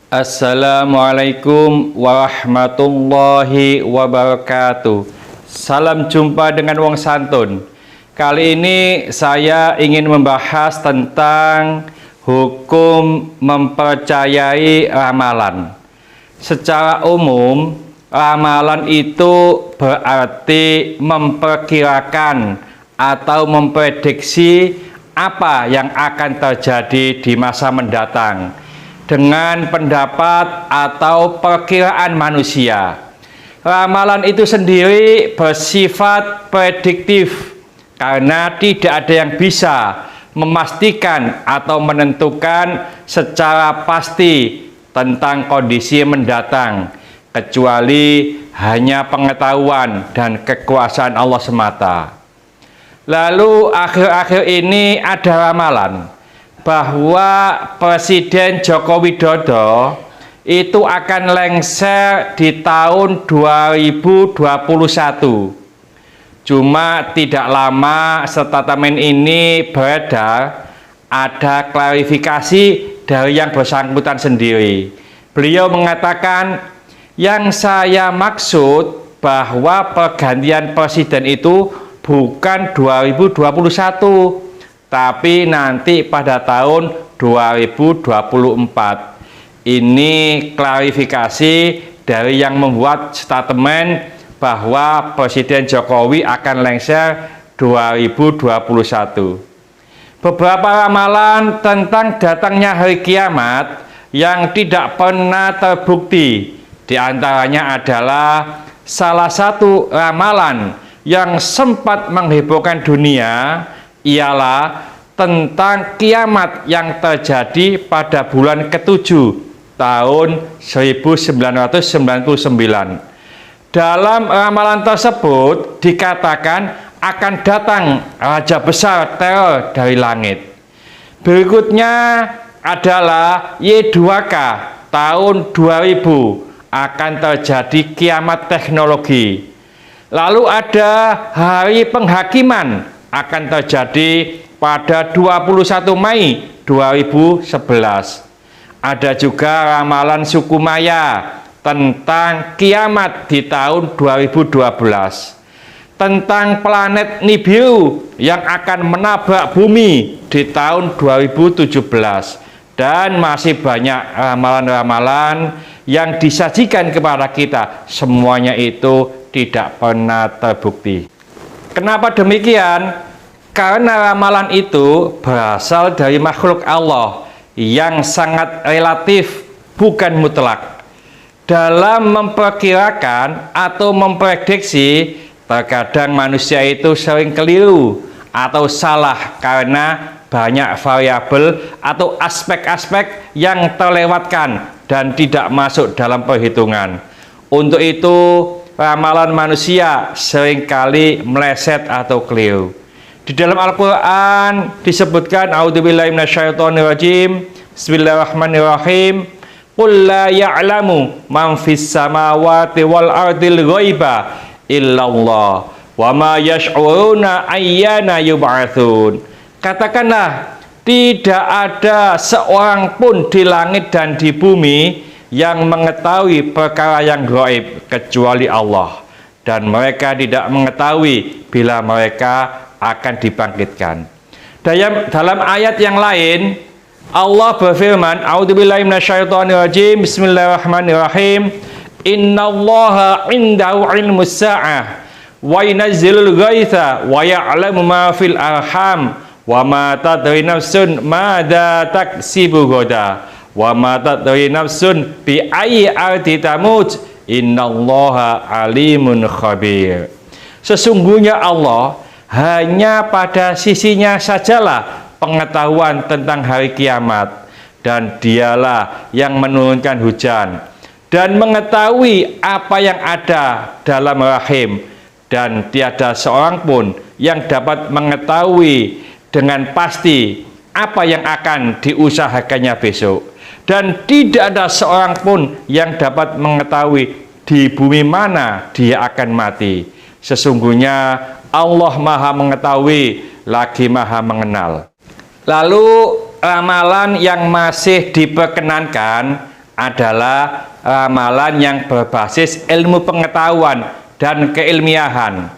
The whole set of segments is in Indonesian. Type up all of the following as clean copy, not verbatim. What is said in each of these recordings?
Assalamualaikum warahmatullahi wabarakatuh. Salam jumpa dengan wong santun. Kali ini saya ingin membahas tentang hukum mempercayai ramalan. Secara umum, ramalan itu berarti memperkirakan atau memprediksi apa yang akan terjadi di masa mendatang dengan pendapat atau perkiraan manusia. Ramalan itu sendiri bersifat prediktif karena tidak ada yang bisa memastikan atau menentukan secara pasti tentang kondisi mendatang, kecuali hanya pengetahuan dan kekuasaan Allah semata. Lalu akhir-akhir ini ada ramalan bahwa Presiden Joko Widodo itu akan lengser di tahun 2021. Cuma tidak lama statement ini beredar, ada klarifikasi dari yang bersangkutan sendiri. Beliau mengatakan, yang saya maksud bahwa pergantian presiden itu bukan 2021, tapi nanti pada tahun 2024. Ini klarifikasi dari yang membuat statement bahwa Presiden Jokowi akan lengser 2021. Beberapa ramalan tentang datangnya hari kiamat yang tidak pernah terbukti. Di antaranya adalah salah satu ramalan yang sempat menghebohkan dunia ialah tentang kiamat yang terjadi pada bulan ke-7 tahun 1999. Dalam ramalan tersebut dikatakan akan datang raja besar teror dari langit. Berikutnya adalah Y2K tahun 2000 akan terjadi kiamat teknologi. Lalu ada hari penghakiman akan terjadi pada 21 Mei 2011. Ada juga ramalan suku Maya tentang kiamat di tahun 2012. Tentang planet Nibiru yang akan menabrak bumi di tahun 2017. Dan masih banyak ramalan-ramalan yang disajikan kepada kita. Semuanya itu tidak pernah terbukti. Kenapa demikian? Karena ramalan itu berasal dari makhluk Allah yang sangat relatif, bukan mutlak. Dalam memperkirakan atau memprediksi, terkadang manusia itu sering keliru atau salah karena banyak variabel atau aspek-aspek yang terlewatkan dan tidak masuk dalam perhitungan. Untuk itu, ramalan manusia seringkali meleset atau keliru. Di dalam Al-Quran disebutkan, A'udzubillahi minasyaitonirrajim, Bismillahirrahmanirrahim, Qul la ya'lamu man fis samawati wal ardil ghaiba illallah wa ma yash'uruna ayyana yub'atsun. Katakanlah, tidak ada seorang pun di langit dan di bumi yang mengetahui perkara yang gaib kecuali Allah, dan mereka tidak mengetahui bila mereka akan dibangkitkan. Dalam ayat yang lain Allah berfirman, A'udzubillahi minasyaitonirrajim, Bismillahirrahmanirrahim, Innallaha indahu ilmus sa'ah wa yunazzilul ghaitsa wa ya'lamu ma fil arham wa ma tadri nafsun madza taksibu ghadan wa ma tadri nafsun bi ayyi ardi tamut innallaha alimun khabir. Sesungguhnya Allah hanya pada sisinya sajalah pengetahuan tentang hari kiamat, dan dialah yang menurunkan hujan dan mengetahui apa yang ada dalam rahim, dan tiada seorang pun yang dapat mengetahui dengan pasti apa yang akan diusahakannya besok, dan tidak ada seorang pun yang dapat mengetahui di bumi mana dia akan mati. Sesungguhnya Allah Maha Mengetahui lagi Maha Mengenal. Lalu ramalan yang masih diperkenankan adalah ramalan yang berbasis ilmu pengetahuan dan keilmiahan.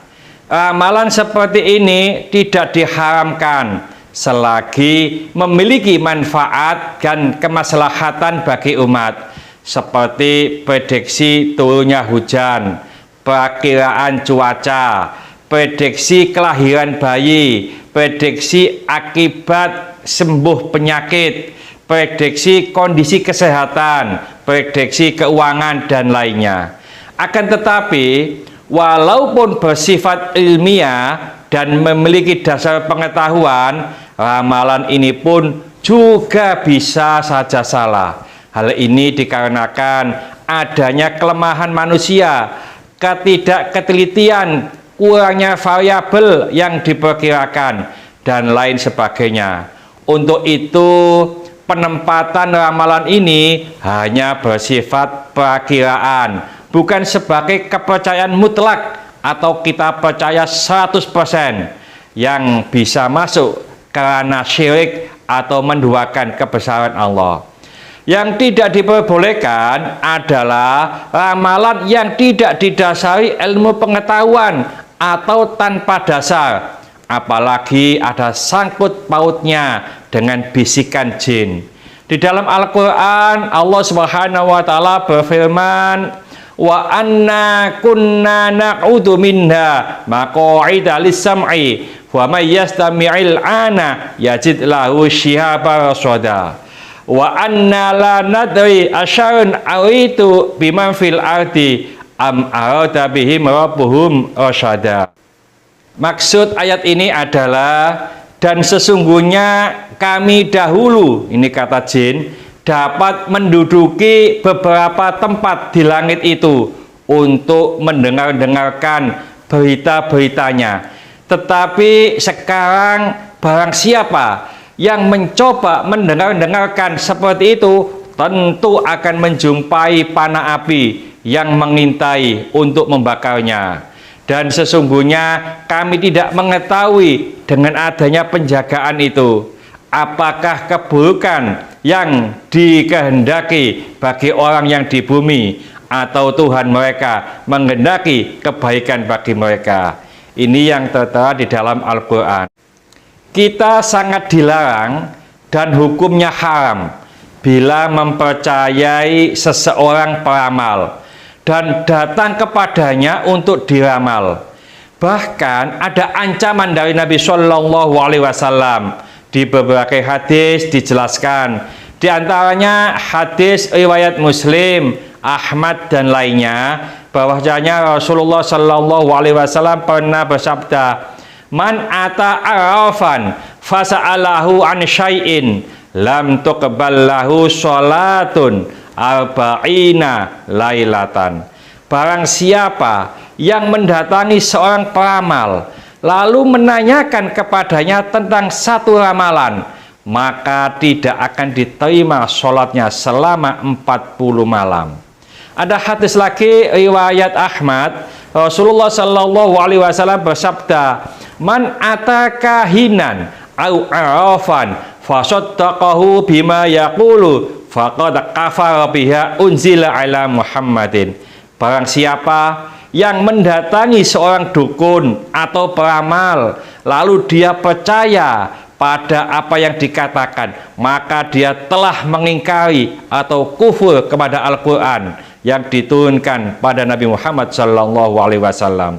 Ramalan seperti ini tidak diharamkan selagi memiliki manfaat dan kemaslahatan bagi umat, seperti prediksi turunnya hujan, perakiraan cuaca, prediksi kelahiran bayi, prediksi akibat sembuh penyakit, prediksi kondisi kesehatan, prediksi keuangan, dan lainnya. Akan tetapi, walaupun bersifat ilmiah dan memiliki dasar pengetahuan, ramalan ini pun juga bisa saja salah. Hal ini dikarenakan adanya kelemahan manusia, ketidaktelitian, kurangnya variabel yang diperkirakan, dan lain sebagainya. Untuk itu, penempatan ramalan ini hanya bersifat perakiraan, bukan sebagai kepercayaan mutlak atau kita percaya 100% yang bisa masuk karena syirik atau menduakan kebesaran Allah. Yang tidak diperbolehkan adalah ramalan yang tidak didasari ilmu pengetahuan atau tanpa dasar, apalagi ada sangkut pautnya dengan bisikan jin. Di dalam Al-Quran, Allah Subhanahu wa Ta'ala berfirman, wa anna kunna na'udhu minha maqa'ida lis-sam'i wa may yastami'il ana yajid lahu shihaban rasada wa anna la nadri asyarun awitu biman fil ardi am arada bihim rabbuhum rasyada. Maksud ayat ini adalah, dan sesungguhnya kami dahulu, ini kata jin, dapat menduduki beberapa tempat di langit itu untuk mendengar-dengarkan berita-beritanya. Tetapi sekarang barang siapa yang mencoba mendengar-dengarkan seperti itu, tentu akan menjumpai panah api yang mengintai untuk membakarnya. Dan sesungguhnya kami tidak mengetahui dengan adanya penjagaan itu, apakah keburukan yang dikehendaki bagi orang yang di bumi, atau Tuhan mereka menghendaki kebaikan bagi mereka. Ini yang tertera di dalam Al-Quran. Kita sangat dilarang dan hukumnya haram bila mempercayai seseorang peramal dan datang kepadanya untuk diramal. Bahkan ada ancaman dari Nabi Shallallahu Alaihi Wasallam. Di beberapa hadis dijelaskan, di antaranya hadis riwayat Muslim, Ahmad, dan lainnya, bahwasanya Rasulullah Shallallahu Alaihi Wasallam pernah bersabda, man ata arafan fasa'alahu an syai'in lam tuqbal lahu sholatun arba'ina lailatan. Barang siapa yang mendatangi seorang peramal lalu menanyakan kepadanya tentang satu ramalan, maka tidak akan diterima sholatnya selama 40 malam. Ada hadis lagi riwayat Ahmad, Rasulullah Shallallahu Alaihi Wasallam bersabda, man atakahinan au arafan fasaddaqahu bima yaqulu faqad kafara biha unzila ala Muhammadin. Barang siapa yang mendatangi seorang dukun atau peramal lalu dia percaya pada apa yang dikatakan, maka dia telah mengingkari atau kufur kepada Al-Quran yang diturunkan pada Nabi Muhammad SAW.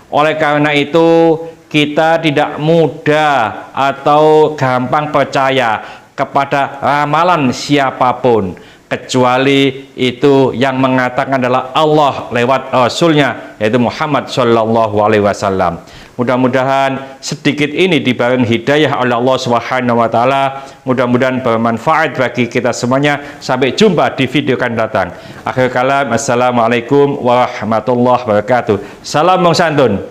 Oleh karena itu, kita tidak mudah atau gampang percaya kepada ramalan siapapun, kecuali itu yang mengatakan adalah Allah lewat Rasulnya, yaitu Muhammad SAW. Mudah-mudahan sedikit ini dibarengi hidayah oleh Allah Subhanahu wa Ta'ala. Mudah-mudahan bermanfaat bagi kita semuanya. Sampai jumpa di video akan datang. Akhir kalam, assalamualaikum warahmatullahi wabarakatuh. Salam Bang Santun.